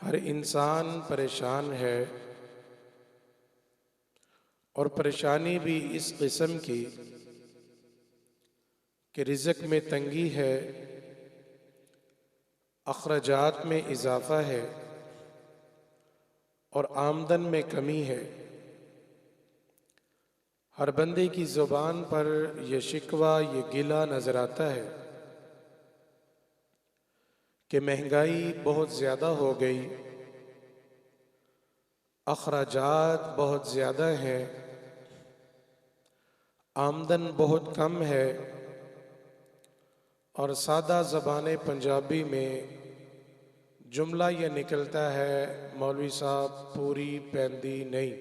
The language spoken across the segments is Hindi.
हर इंसान परेशान है और परेशानी भी इस किस्म की कि रिज़्क़ में तंगी है, अखराजात में इजाफ़ा है और आमदन में कमी है। हर बंदे की ज़ुबान पर यह शिकवा, ये गिला नज़र आता है कि महंगाई बहुत ज़्यादा हो गई, अखराजात बहुत ज़्यादा हैं, आमदन बहुत कम है और सादा ज़बान पंजाबी में जुमला यह निकलता है, मौलवी साहब पूरी पैंदी नहीं।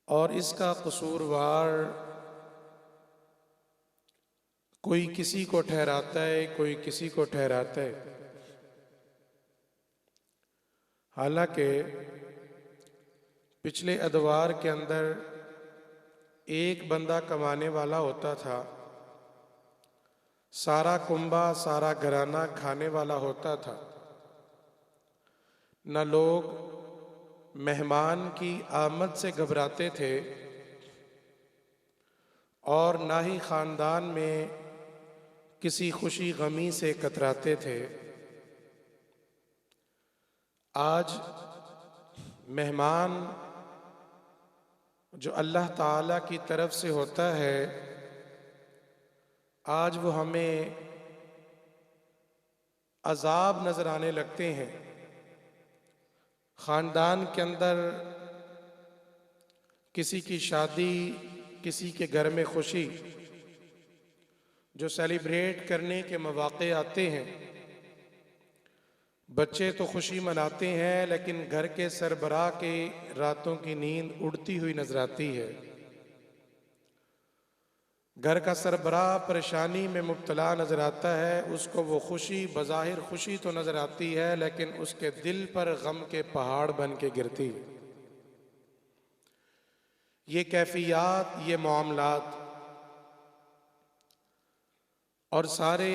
और इसका कसूरवार कोई किसी को ठहराता है, कोई किसी को ठहराता है। हालांकि पिछले अदवार के अंदर एक बंदा कमाने वाला होता था, सारा कुंबा सारा घराना खाने वाला होता था। न लोग मेहमान की आमद से घबराते थे और ना ही ख़ानदान में किसी खुशी गमी से कतराते थे। आज मेहमान जो अल्लाह ताला की तरफ से होता है, आज वो हमें अजाब नज़र आने लगते हैं। ख़ानदान के अंदर किसी की शादी, किसी के घर में खुशी जो सेलिब्रेट करने के मौक़े आते हैं, बच्चे तो खुशी मनाते हैं लेकिन घर के सरबराह के रातों की नींद उड़ती हुई नजर आती है। घर का सरबराह परेशानी में मुब्तला नजर आता है। उसको वो खुशी बज़ाहिर खुशी तो नजर आती है लेकिन उसके दिल पर गम के पहाड़ बन के गिरती है। ये कैफियत, ये मामलात और सारे,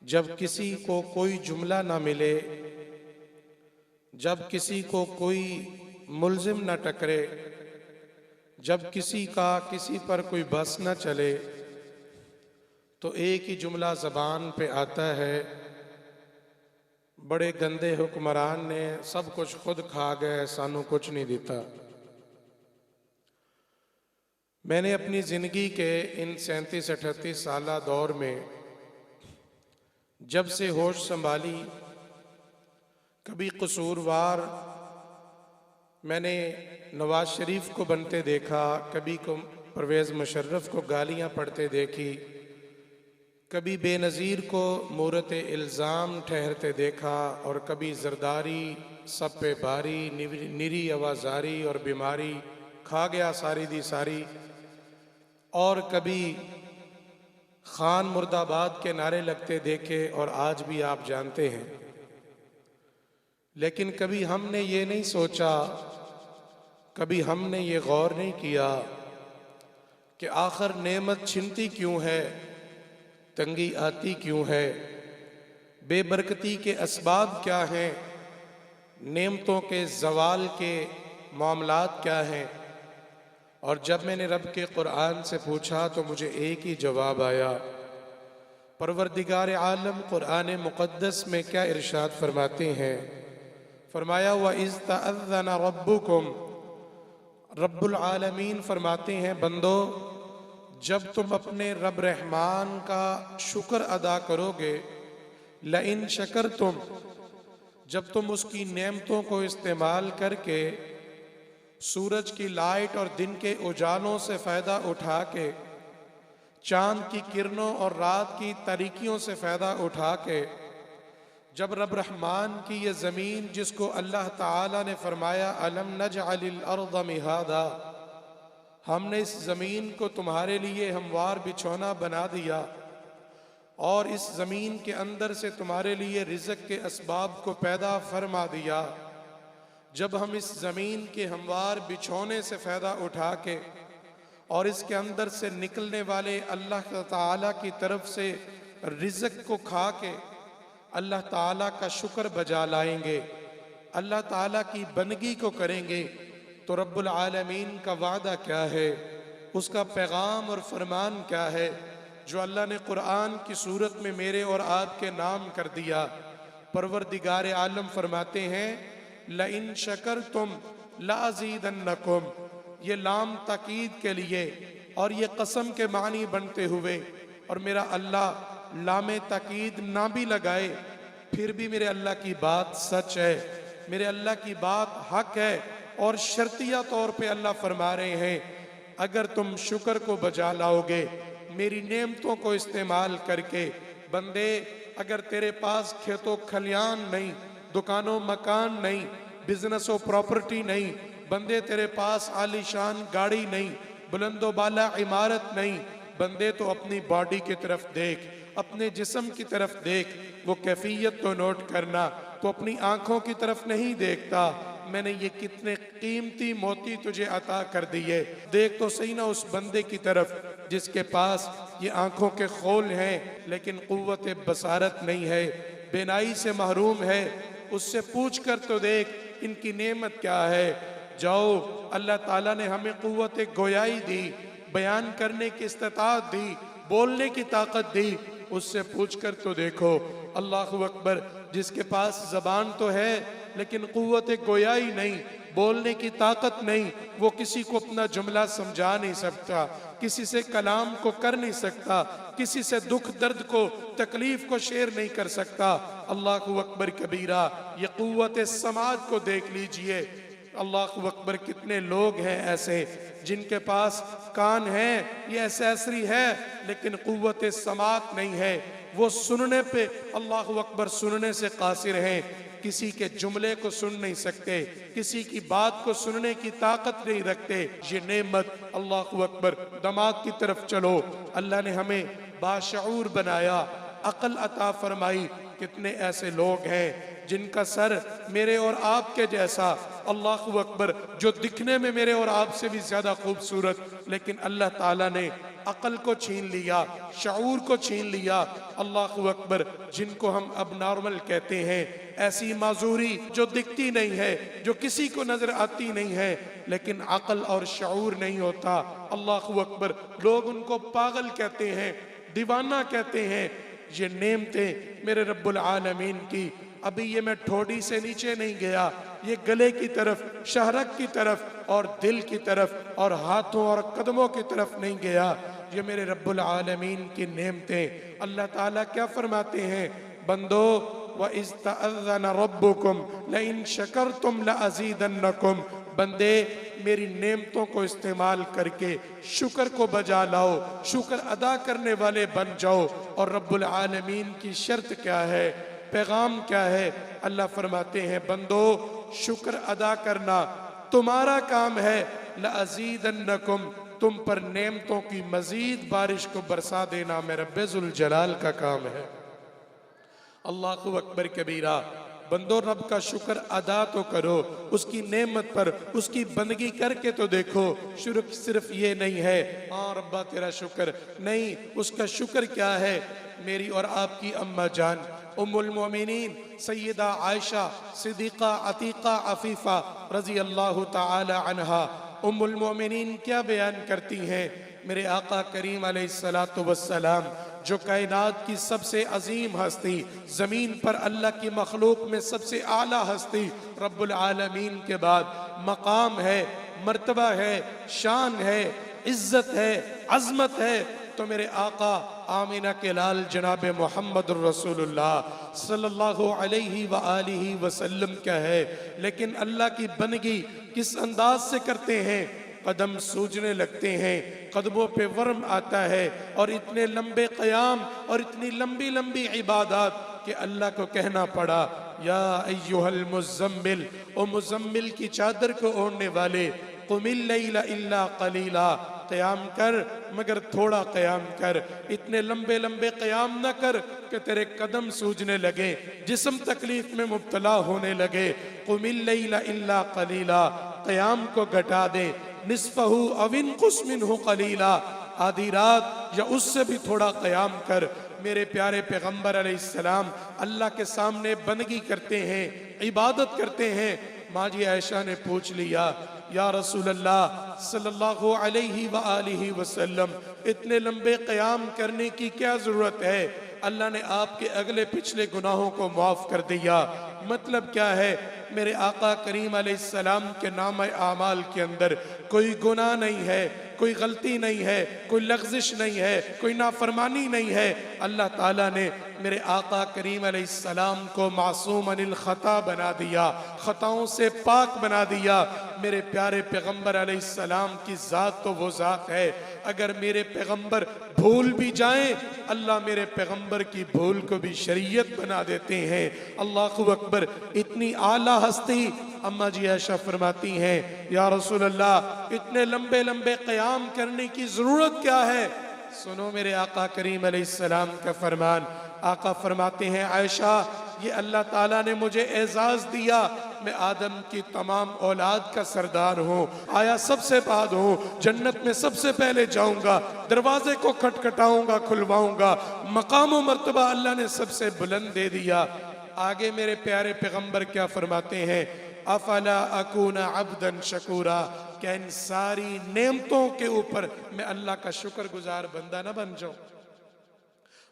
जब किसी को कोई जुमला ना मिले, जब किसी को कोई मुल्जिम ना टकरे, जब किसी का किसी पर कोई बस न चले, तो एक ही जुमला ज़बान पे आता है, बड़े गंदे हुक्मरान ने सब कुछ खुद खा गए, सानू कुछ नहीं दिता। मैंने अपनी ज़िंदगी के इन 37-38 साला दौर में जब से होश संभाली, कभी कसूरवार मैंने नवाज शरीफ को बनते देखा, कभी को परवेज़ मुशर्रफ को गालियां पढ़ते देखी, कभी बेनज़ीर को मूरत इल्ज़ाम ठहरते देखा और कभी जरदारी सब पे भारी, निरी आवाज़ारी और बीमारी खा गया सारी दी सारी, और कभी खान मुर्दाबाद के नारे लगते देखे और आज भी आप जानते हैं। लेकिन कभी हमने ये नहीं सोचा, कभी हमने ये गौर नहीं किया कि आखिर नेमत छिनती क्यों है, तंगी आती क्यों है, बेबरकती के असबाब क्या हैं, नेमतों के ज़वाल के मामलात क्या हैं। और जब मैंने रब के कुरान से पूछा तो मुझे एक ही जवाब आया। परवरदिगार आलम कुरान मुक़द्दस में क्या इरशाद फरमाते हैं, फरमाया व इज़ तअज़्ज़ना रब्बुकुम, रब्बुल आलमीन फरमाते हैं, बंदो जब तुम अपने रब रहमान का शुक्र अदा करोगे, लइन शकरतुम, जब तुम उसकी नेमतों को इस्तेमाल करके सूरज की लाइट और दिन के उजालों से फ़ायदा उठा के, चाँद की किरणों और रात की तारीकियों से फ़ायदा उठा के, जब रब रहमान की ये ज़मीन जिसको अल्लाह ताला ने फरमाया अलम नजअलिल अर्ज़ मिहादा, हमने इस ज़मीन को तुम्हारे लिए हमवार बिछौना बना दिया और इस ज़मीन के अंदर से तुम्हारे लिए रिज़्क़ के असबाब को पैदा फरमा दिया, जब हम इस ज़मीन के हमवार बिछौने से फ़ायदा उठा के और इसके अंदर से निकलने वाले अल्लाह ताला की तरफ से रिज़्क़ को खा के अल्लाह ताला का शुक्र बजा लाएंगे, अल्लाह ताला की बंदगी को करेंगे, तो रब्बुल आलमीन का वादा क्या है, उसका पैगाम और फरमान क्या है जो अल्लाह ने कुरान की सूरत में मेरे और आपके नाम कर दिया। परवरदिगार आलम फरमाते हैं लइन शकरतुम लाज़ीदन्नकुम, ये लाम ताकीद के लिए और ये कसम के मानी बनते हुए, और मेरा अल्लाह लामे ताकीद ना भी लगाए फिर भी मेरे अल्लाह की बात सच है, मेरे अल्लाह की बात हक है। और शर्तिया तौर पे अल्लाह फरमा रहे हैं अगर तुम शुक्र को बजा लाओगे, मेरी नेमतों को इस्तेमाल करके, बंदे अगर तेरे पास खेतों खलियान नहीं, दुकानों मकान नहीं, बिजनेस और प्रॉपर्टी नहीं, बंदे तेरे पास आलीशान गाड़ी नहीं, बुलंदो बाला इमारत नहीं, बंदे तो अपनी बॉडी की तरफ देख, अपने जिस्म की तरफ देख, वो कैफियत तो नोट करना, तो अपनी आंखों की तरफ नहीं देखता, मैंने ये कितने कीमती मोती तुझे अता कर दिए, देख तो सही ना उस बंदे की तरफ जिसके पास ये आंखों के खोल हैं लेकिन कुव्वत बसारत नहीं है, बेनाई से महरूम है, उससे पूछ कर तो देख इनकी नेमत क्या है। जाओ, अल्लाह ताला ने हमें कुव्वत गोयाई दी, बयान करने की इस्तात दी, बोलने की ताकत दी, उससे पूछ कर तो देखो। अल्लाहु अकबर, जिसके पास जबान तो है लेकिन कुव्वत गोयाई नहीं, बोलने की ताकत नहीं, वो किसी को अपना जुमला समझा नहीं सकता, किसी से कलाम को कर नहीं सकता, किसी से दुख दर्द को तकलीफ को शेयर नहीं कर सकता। अल्लाहु अकबर कबीरा, ये कुव्वत समाज को देख लीजिए। अल्लाहु अकबर, कितने लोग हैं ऐसे जिनके पास कान है, ये एसेसरी है लेकिन कुव्वत समात नहीं है, वो सुनने पे अल्लाहु अकबर सुनने से कासिर हैं, किसी के जुमले को सुन नहीं सकते, किसी की बात को सुनने की ताकत नहीं रखते। ये नेमत, अल्लाहु अकबर। दमाग की तरफ चलो, अल्लाह ने हमें बाशऊर बनाया, अकल अता फरमाई। कितने ऐसे लोग हैं जिनका सर मेरे और आपके जैसा, अल्लाहु अकबर, जो दिखने में मेरे और आपसे भी ज्यादा खूबसूरत, लेकिन अल्लाह ताला ने अकल को छीन लिया, शऊर को छीन लिया। अल्लाहु अकबर, जिनको हम अब नॉर्मल कहते हैं, ऐसी माजूरी जो दिखती नहीं है, जो किसी को नजर आती नहीं है, लेकिन अकल और शऊर नहीं होता। अल्लाहु अकबर, लोग उनको पागल कहते हैं, दीवाना कहते हैं। ये नेमतें मेरे रब्बुल आलमीन की, अभी ये मैं ठोड़ी से नीचे नहीं गया, ये गले की तरफ, शहरक की तरफ और दिल की तरफ और हाथों और कदमों की तरफ नहीं गया। ये मेरे रब्बुल आलमीन की नेमतें। अल्लाह ताला क्या फरमाते हैं, बंदो व इस्तअज़्ज़न रब्बुकुम लइन शकरतुम लअज़ीदन्नकुम, बंदे मेरी नेमतों को इस्तेमाल करके शुक्र को बजा लाओ, शुक्र अदा करने वाले बन जाओ। और रब्बुल आलमीन की शर्त क्या है, पैगाम क्या है? अल्लाह फरमाते हैं, बंदो शुक्र अदा करना तुम्हारा काम है, लअज़ीदन्नकुम, तुम पर नेमतों की मजीद बारिश को बरसा देना मेरे रब्बे जुल जलाल का काम है। अल्लाहु अकबर कबीरा। बंदो रब का शुक्र अदा तो करो, उसकी नेमत पर उसकी बंदगी करके तो देखो। सिर्फ ये नहीं है हाँ रब्बा तेरा शुक्र, नहीं, उसका शुक्र क्या है? मेरी और आपकी अम्मा जान उम्मुल मोमिनीन सैयदा आयशा सिद्दीक़ा अतीक़ा अफीफ़ा रज़ी अल्लाह ताला अन्हा, उम्मुल मोमिनीन क्या बयान करती हैं, मेरे आका करीम अलैहिस्सलातु वस्सलाम, जो कायनात की सबसे अजीम हस्ती, जमीन पर अल्लाह की मखलूक में सबसे आला हस्ती, रब्बुल आलमीन के बाद मकाम है, मर्तबा है, शान है, इज्जत है, अजमत है, तो मेरे आका आमीना के लाल जनाब मोहम्मद रसूलुल्लाह सल्लल्लाहु अलैहि व आलिहि वसल्लम क्या है। लेकिन अल्लाह की बंदगी किस अंदाज से करते हैं, कदम सूजने लगते हैं, कदमों पे वर्म आता है, और इतने लंबे क़याम और इतनी लंबी लंबी इबादत कि अल्लाह को कहना पड़ा, या अय्युहल मुज़म्मिल, ओ मुज़म्मिल की चादर को ओढ़ने वाले, कुमिल लैला इल्ला क़लीला, क़याम कर मगर थोड़ा क़याम कर, इतने लंबे लंबे क़याम न कर कि तेरे कदम सूजने लगे, जिस्म तकलीफ में मुब्तला होने लगे। कुमिल लैला इल्ला क़लीला, क़याम को घटा दे, निस्फ़हु अविन कुस मिन्हु क़लीला, आधी रात या उससे भी थोड़ा क़याम कर। मेरे प्यारे पैगंबर अलैहिस्सलाम अल्लाह के सामने बंदगी करते हैं, इबादत करते हैं। माँ जी आयशा ने पूछ लिया, या रसूल अल्लाह सल्लल्लाहु अलैहि व आलिहि वसल्लम, इतने लंबे क़याम करने की क्या ज़रूरत है? अल्लाह ने आपके अगले पिछले गुनाहों को माफ़ कर दिया। मतलब क्या है? मेरे आका करीम अलैहिस्सलाम के नाम आमाल के अंदर कोई गुनाह नहीं है, कोई गलती नहीं है, कोई लग़्ज़िश नहीं है, कोई नाफरमानी नहीं है। अल्लाह ताला ने मेरे आका करीम अलैहिस्सलाम को मासूम अनिल ख़ता बना दिया, ख़ताओं से पाक बना दिया। मेरे प्यारे पैगंबर अलैहिस्सलाम की ज़ात तो वो ज़ात है, अगर मेरे पैगंबर भूल भी जाएं, अल्लाह मेरे पैगंबर की भूल को भी शरीयत बना देते हैं। अल्लाहु अकबर। इतनी आला हस्ती अम्मा जी आयशा फरमाती हैं, या रसूल अल्लाह इतने लंबे लंबे क़याम करने की ज़रूरत क्या है? सुनो मेरे आका करीम अलैहिस्सलाम का फरमान। आका फरमाते हैं, आयशा ये अल्लाह ताला ने मुझे एजाज़ दिया, मैं आदम की तमाम औलाद का सरदार हूँ, आया सबसे बाद हूँ, जन्नत में सबसे पहले जाऊँगा, दरवाजे को खटखटाऊँगा, खुलवाऊँगा, मकाम व मर्तबा अल्लाह ने सबसे बुलंद दे दिया। आगे मेरे प्यारे पैगंबर क्या फरमाते हैं, अफला अकूना अब्दन शकूरा, क्या इन सारी नेमतों के ऊपर मैं अल्लाह का शुक्रगुजार बंदा न बन जाऊं?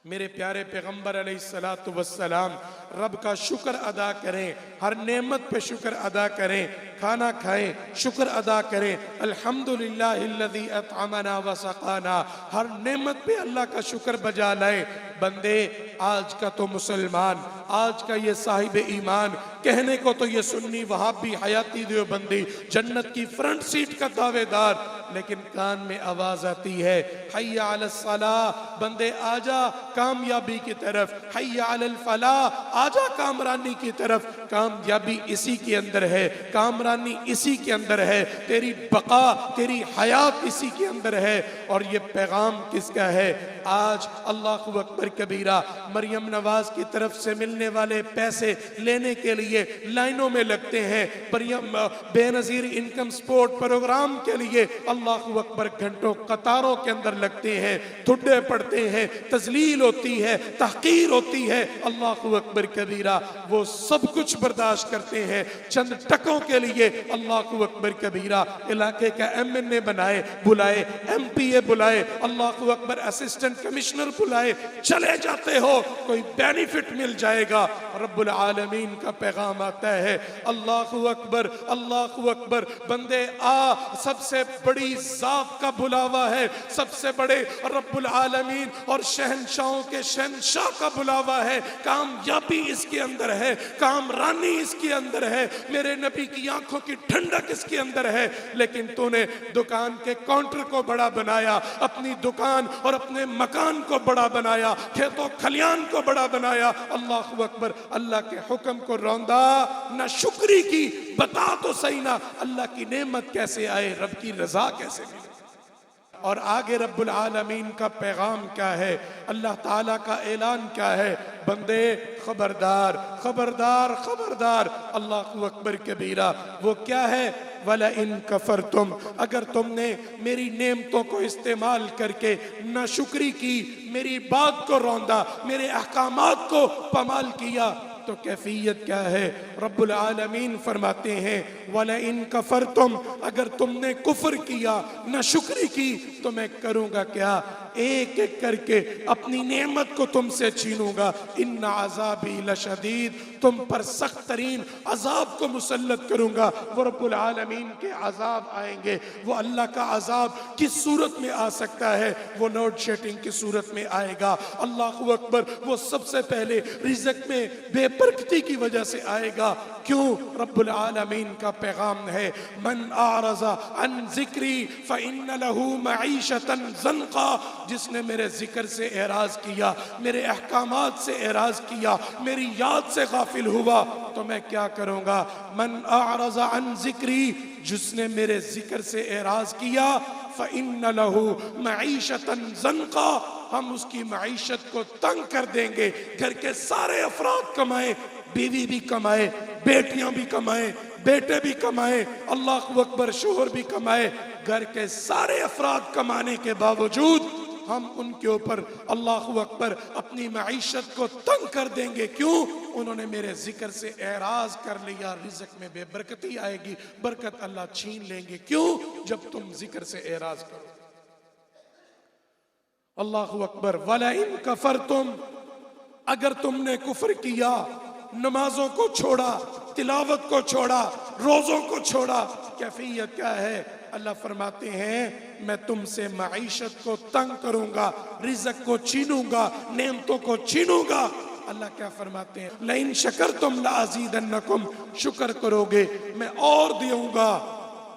मेरे प्यारे पैगंबर अलैहिस्सलातु वस्सलाम रब का शुक्र अदा करें, हर नेमत पे शुक्र अदा करें, खाना खाएं शुक्र अदा करें, अल्हम्दुलिल्लाहिल्लज़ी अतअमना व सक़ाना, हर नेमत पे अल्लाह का शुक्र बजा लाएं। बंदे आज का तो मुसलमान, आज का ये साहिब ईमान, कहने को तो ये सुन्नी वहाबी हयाती देवबंदी जन्नत की फ्रंट सीट का दावेदार, लेकिन कान में आवाज आती है, हय्या अलस सलाह, बंदे आजा कामयाबी की तरफ, हय्या अलल फलाह, आजा कामरानी की तरफ। कामयाबी इसी के अंदर है, कामरानी इसी के अंदर है, तेरी बका तेरी हयात इसी के अंदर है। और ये पैगाम किसका है? आज अल्लाहु अकबर कबीरा, मरियम नवाज की तरफ से मिलने वाले पैसे लेने के लिए लाइनों में लगते हैं, बेनजीर इनकम सपोर्ट प्रोग्राम के लिए अल्लाहु अकबर घंटों कतारों के अंदर लगते हैं, ठुड्डे पड़ते हैं, तजलील होती है, तहकीर होती है। अल्लाहु अकबर कबीरा, वो सब कुछ बर्दाश्त करते हैं चंद टकों के लिए। अल्लाहु अकबर कबीरा, इलाके का MNA बनाए बुलाए, MPA बुलाए, अल्लाहु अकबर असिस्टेंट कमिश्नर बुलाए, चले जाते हो कोई बेनिफिट मिल जाएगा। रब्बुल आलमीन का पैगाम आता है, अल्लाहु अकबर अल्लाहु अकबर, बंदे आ, सबसे बड़ी जात का बुलावा है, सबसे बड़े रब्बुल आलमीन और शहंशाहों के शहंशाह का बुलावा है। कामयाबी इसके अंदर है, कामरानी इसके अंदर है, मेरे नबी की आंखों की ठंडक इसके अंदर है। लेकिन तूने दुकान के काउंटर को बड़ा बनाया, अपनी दुकान और अपने मकान को बड़ा बनाया, खेतों खलियान को बड़ा बनाया। अल्लाहु अकबर, अल्लाह के हुक्म को रौंदा, ना शुक्री की। बता तो सही ना, अल्लाह की नेमत कैसे आए, रब की रजा कैसे मिले? और आगे रब्बुल आलमीन का पैगाम क्या है, अल्लाह ताला का ऐलान क्या है? बंदे खबरदार खबरदार खबरदार। अल्लाहु अकबर कबीरा, वो क्या है? वला इन कफर तुम, अगर तुमने मेरी नेमतों को इस्तेमाल करके नाशुक्री की, मेरी बात को रौंदा, मेरे अहकामात को पमाल किया, तो कैफियत क्या है? रब्बुल आलमीन फरमाते हैं, वला इन कफर तुम, अगर तुमने कुफर किया, नाशुक्री की, तो मैं करूँगा क्या? एक एक करके अपनी नेमत को तुमसे छीनूंगा। इन्ना अज़ाबी लशदीद, तुम पर सख्त तरीन अजाब को मुसल्लत करूंगा। वो रब्बुल आलमीन के अजाब आएंगे। वो अल्लाह का अजाब किस सूरत में आ सकता है? वो लोड शेडिंग की सूरत में आएगा। अल्लाहु अकबर, वो सबसे पहले रिज़्क में बेबरकती की वजह से आएगा। क्यों? रब्बुल आलमीन का पैगाम है, मन आरज़ा अन ज़िक्री फ़इन्न लहू मईशतन ज़न्क़ा, जिसने मेरे जिक्र से एराज किया, मेरे अहकामात से एराज किया, मेरी याद से गाफिल हुआ, तो मैं क्या करूँगा? मन आरज़ा अन ज़िक्री, जिसने मेरे जिक्र से एराज किया, फ़इन्न लहू मईशतन ज़न्क़ा, हम उसकी मईशत को तंग कर देंगे। घर के सारे अफराद कमाए, बीवी भी कमाए, बेटियां भी कमाए, बेटे भी कमाए, अल्लाहु अकबर, शोहर भी कमाए, घर के सारे अफराद कमाने के बावजूद हम उनके ऊपर अल्लाहु अकबर अपनी मईशत को तंग कर देंगे। क्यों? उन्होंने मेरे जिक्र से एराज कर लिया, रिज़्क में बेबरकती आएगी, बरकत अल्लाह छीन लेंगे। क्यों? जब तुम जिक्र से एराज करो। अल्लाहु अकबर। वला इन कफरतुम, अगर तुमने कुफर किया, नमाजों को छोड़ा, तिलावत को छोड़ा, रोजों को छोड़ा, कैफियत क्या है? अल्लाह फरमाते हैं मैं तुमसे मईशत को तंग करूंगा, रिज़्क को छीनूंगा, नेमतों को छीनूंगा। अल्लाह क्या फरमाते हैं? लइन शकरतुम लाज़ीदन्नकुम, शुक्र करोगे मैं और दूंगा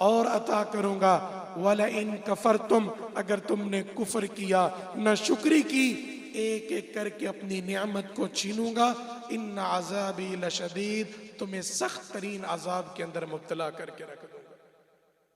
और अता करूंगा। वला इन कफरतुम, अगर तुमने कुफर किया, न शुक्री की, एक एक करके अपनी नियामत को छीनूंगा। इन्ना अज़ाबी लशदीद, तुम्हें सख्त तरीन अजाब के अंदर मुब्तला करके रख